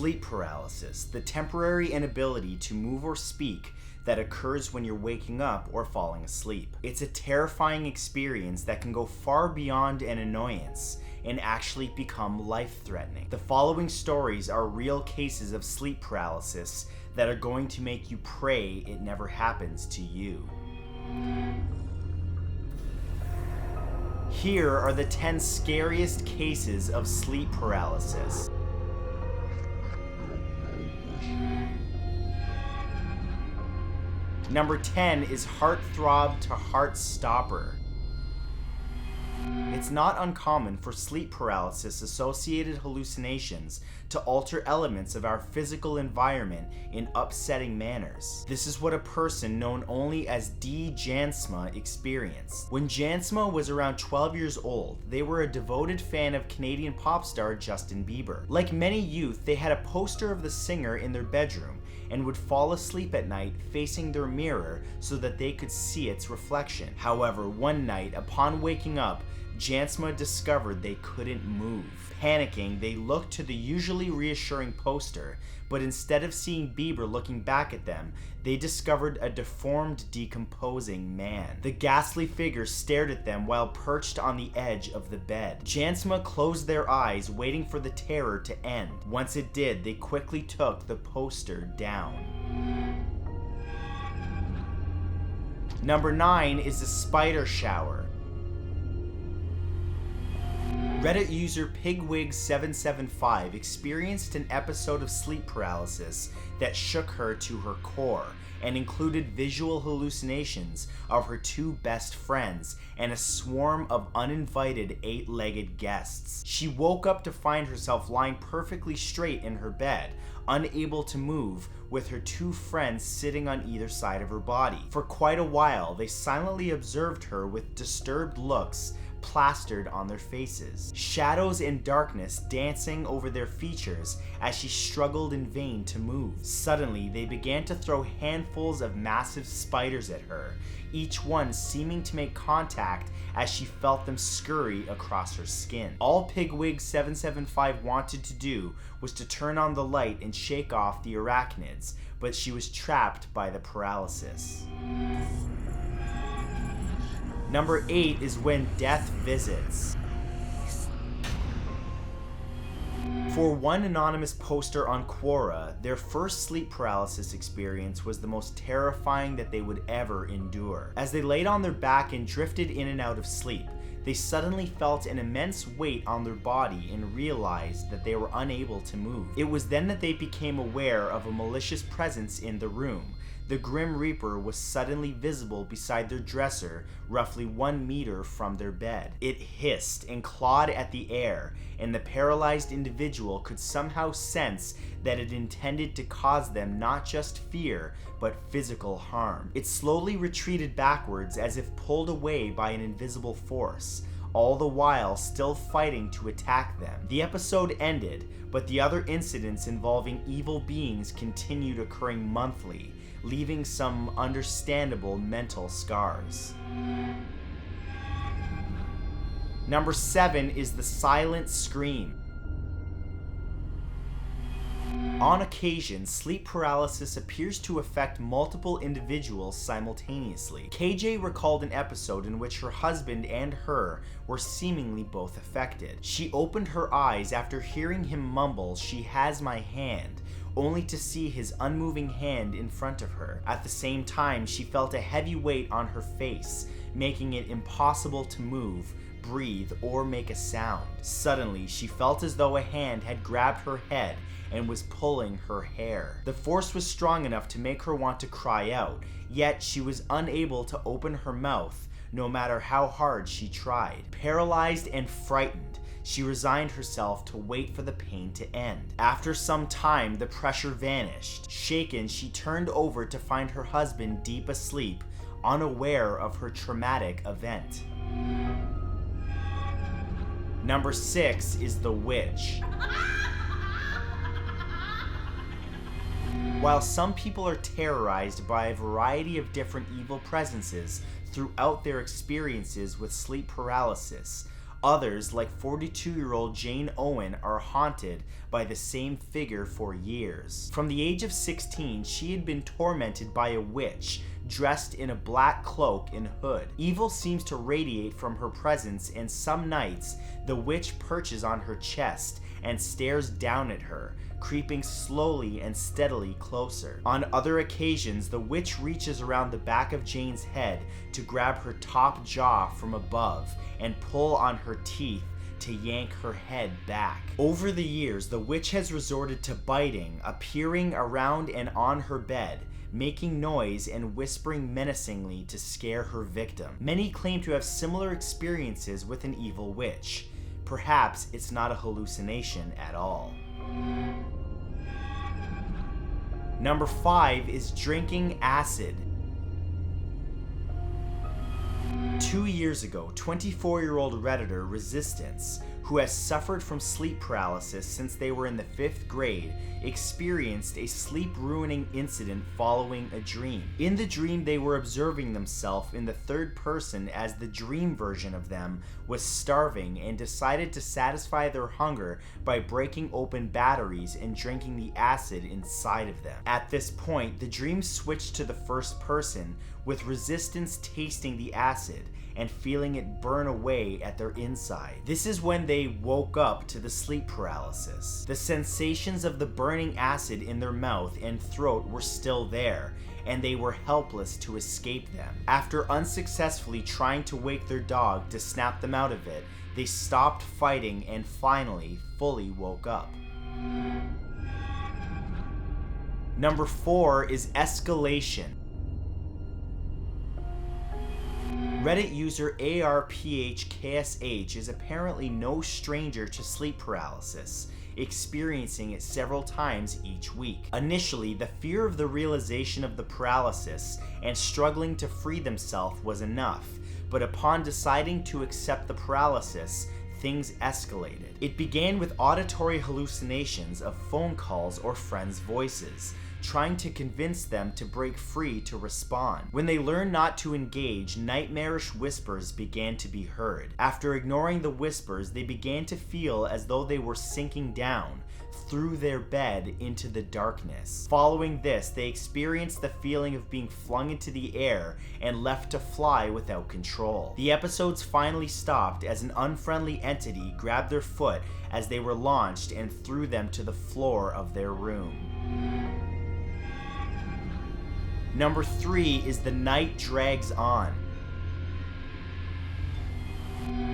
Sleep paralysis, the temporary inability to move or speak that occurs when you're waking up or falling asleep. It's a terrifying experience that can go far beyond an annoyance and actually become life-threatening. The following stories are real cases of sleep paralysis that are going to make you pray it never happens to you. Here are the 10 scariest cases of sleep paralysis. Number 10 is heartthrob to heart stopper. It's not uncommon for sleep paralysis associated hallucinations to alter elements of our physical environment in upsetting manners. This is what a person known only as D. Jansma experienced. When Jansma was around 12 years old, they were a devoted fan of Canadian pop star Justin Bieber. Like many youth, they had a poster of the singer in their bedroom and would fall asleep at night facing their mirror so that they could see its reflection. However, one night, upon waking up, Jansma discovered they couldn't move. Panicking, they looked to the usually reassuring poster, but instead of seeing Bieber looking back at them, they discovered a deformed, decomposing man. The ghastly figure stared at them while perched on the edge of the bed. Jansma closed their eyes, waiting for the terror to end. Once it did, they quickly took the poster down. Number 9 is the spider shower. Reddit user Pigwig775 experienced an episode of sleep paralysis that shook her to her core and included visual hallucinations of her two best friends and a swarm of uninvited 8-legged guests. She woke up to find herself lying perfectly straight in her bed, unable to move, with her two friends sitting on either side of her body. For quite a while, they silently observed her with disturbed looks plastered on their faces, shadows and darkness dancing over their features as she struggled in vain to move. Suddenly, they began to throw handfuls of massive spiders at her, each one seeming to make contact as she felt them scurry across her skin. All Pigwig775 wanted to do was to turn on the light and shake off the arachnids, but she was trapped by the paralysis. Number 8 is when death visits. For one anonymous poster on Quora, their first sleep paralysis experience was the most terrifying that they would ever endure. As they laid on their back and drifted in and out of sleep, they suddenly felt an immense weight on their body and realized that they were unable to move. It was then that they became aware of a malicious presence in the room. The Grim Reaper was suddenly visible beside their dresser, roughly 1 meter from their bed. It hissed and clawed at the air, and the paralyzed individual could somehow sense that it intended to cause them not just fear, but physical harm. It slowly retreated backwards as if pulled away by an invisible force, all the while still fighting to attack them. The episode ended, but the other incidents involving evil beings continued occurring monthly, leaving some understandable mental scars. Number 7 is the silent scream. On occasion, sleep paralysis appears to affect multiple individuals simultaneously. KJ recalled an episode in which her husband and her were seemingly both affected. She opened her eyes after hearing him mumble, "She has my hand," only to see his unmoving hand in front of her. At the same time, she felt a heavy weight on her face, making it impossible to move, breathe, or make a sound. Suddenly, she felt as though a hand had grabbed her head and was pulling her hair. The force was strong enough to make her want to cry out, yet she was unable to open her mouth, no matter how hard she tried. Paralyzed and frightened, she resigned herself to wait for the pain to end. After some time, the pressure vanished. Shaken, she turned over to find her husband deep asleep, unaware of her traumatic event. Number 6 is the witch. While some people are terrorized by a variety of different evil presences throughout their experiences with sleep paralysis, Others, like 42-year-old Jane Owen, are haunted by the same figure for years. From the age of 16, she had been tormented by a witch dressed in a black cloak and hood. Evil seems to radiate from her presence, and some nights the witch perches on her chest and stares down at her, creeping slowly and steadily closer. On other occasions, the witch reaches around the back of Jane's head to grab her top jaw from above and pull on her teeth to yank her head back. Over the years, the witch has resorted to biting, appearing around and on her bed, making noise and whispering menacingly to scare her victim. Many claim to have similar experiences with an evil witch. Perhaps it's not a hallucination at all. Number 5 is drinking acid. 2 years ago, 24-year-old Redditor Resistance, who has suffered from sleep paralysis since they were in the 5th grade, experienced a sleep-ruining incident following a dream. In the dream, they were observing themselves in the third person as the dream version of them was starving and decided to satisfy their hunger by breaking open batteries and drinking the acid inside of them. At this point, the dream switched to the first person, with Resistance tasting the acid and feeling it burn away at their inside. This is when they woke up to the sleep paralysis. The sensations of the burning acid in their mouth and throat were still there, and they were helpless to escape them. After unsuccessfully trying to wake their dog to snap them out of it, they stopped fighting and finally fully woke up. Number 4 is escalation. Reddit user ARPHKSH is apparently no stranger to sleep paralysis, experiencing it several times each week. Initially, the fear of the realization of the paralysis and struggling to free themselves was enough, but upon deciding to accept the paralysis, things escalated. It began with auditory hallucinations of phone calls or friends' voices, trying to convince them to break free to respond. When they learned not to engage, nightmarish whispers began to be heard. After ignoring the whispers, they began to feel as though they were sinking down through their bed into the darkness. Following this, they experienced the feeling of being flung into the air and left to fly without control. The episodes finally stopped as an unfriendly entity grabbed their foot as they were launched and threw them to the floor of their room. Number 3 is the night drags on.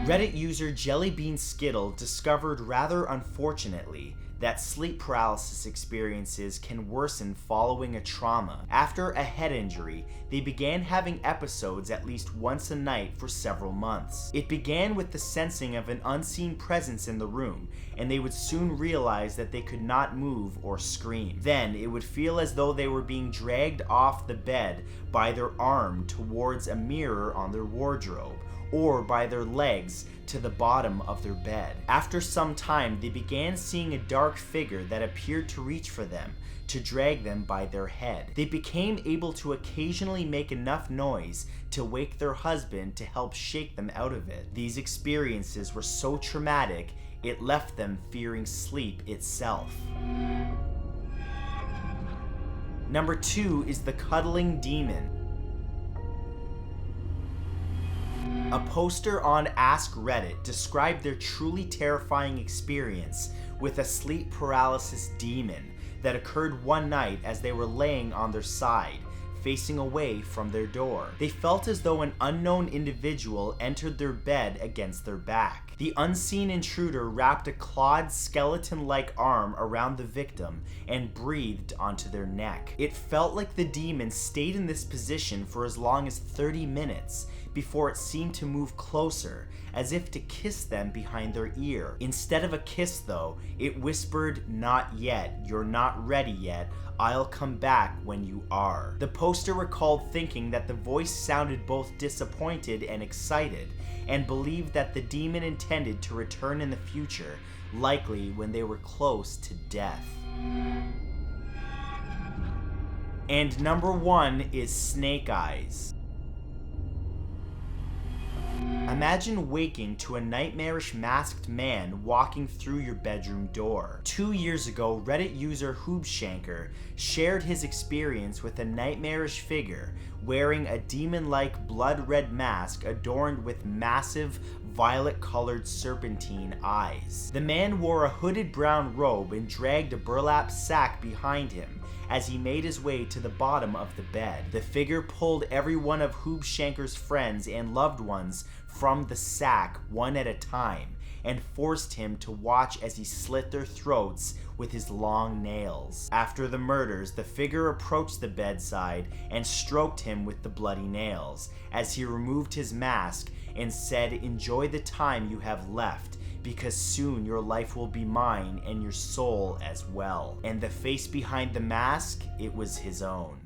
Reddit user Jellybean Skittle discovered, rather unfortunately, that sleep paralysis experiences can worsen following a trauma. After a head injury, they began having episodes at least once a night for several months. It began with the sensing of an unseen presence in the room, and they would soon realize that they could not move or scream. Then, it would feel as though they were being dragged off the bed by their arm towards a mirror on their wardrobe, or by their legs to the bottom of their bed. After some time, they began seeing a dark figure that appeared to reach for them, to drag them by their head. They became able to occasionally make enough noise to wake their husband to help shake them out of it. These experiences were so traumatic, it left them fearing sleep itself. Number 2 is the cuddling demon. A poster on Ask Reddit described their truly terrifying experience with a sleep paralysis demon that occurred one night as they were laying on their side, facing away from their door. They felt as though an unknown individual entered their bed against their back. The unseen intruder wrapped a clawed skeleton-like arm around the victim and breathed onto their neck. It felt like the demon stayed in this position for as long as 30 minutes before it seemed to move closer, as if to kiss them behind their ear. Instead of a kiss though, it whispered, "Not yet, you're not ready yet, I'll come back when you are." The poster recalled thinking that the voice sounded both disappointed and excited, and believed that the demon intended to return in the future, likely when they were close to death. And number 1 is snake eyes. Imagine waking to a nightmarish masked man walking through your bedroom door. 2 years ago, Reddit user Hoobshanker shared his experience with a nightmarish figure wearing a demon-like blood-red mask adorned with massive violet-colored serpentine eyes. The man wore a hooded brown robe and dragged a burlap sack behind him as he made his way to the bottom of the bed. The figure pulled every one of Hoobshanker's friends and loved ones from the sack one at a time and forced him to watch as he slit their throats with his long nails. After the murders, the figure approached the bedside and stroked him with the bloody nails as he removed his mask and said, "Enjoy the time you have left, because soon your life will be mine and your soul as well." And the face behind the mask, it was his own.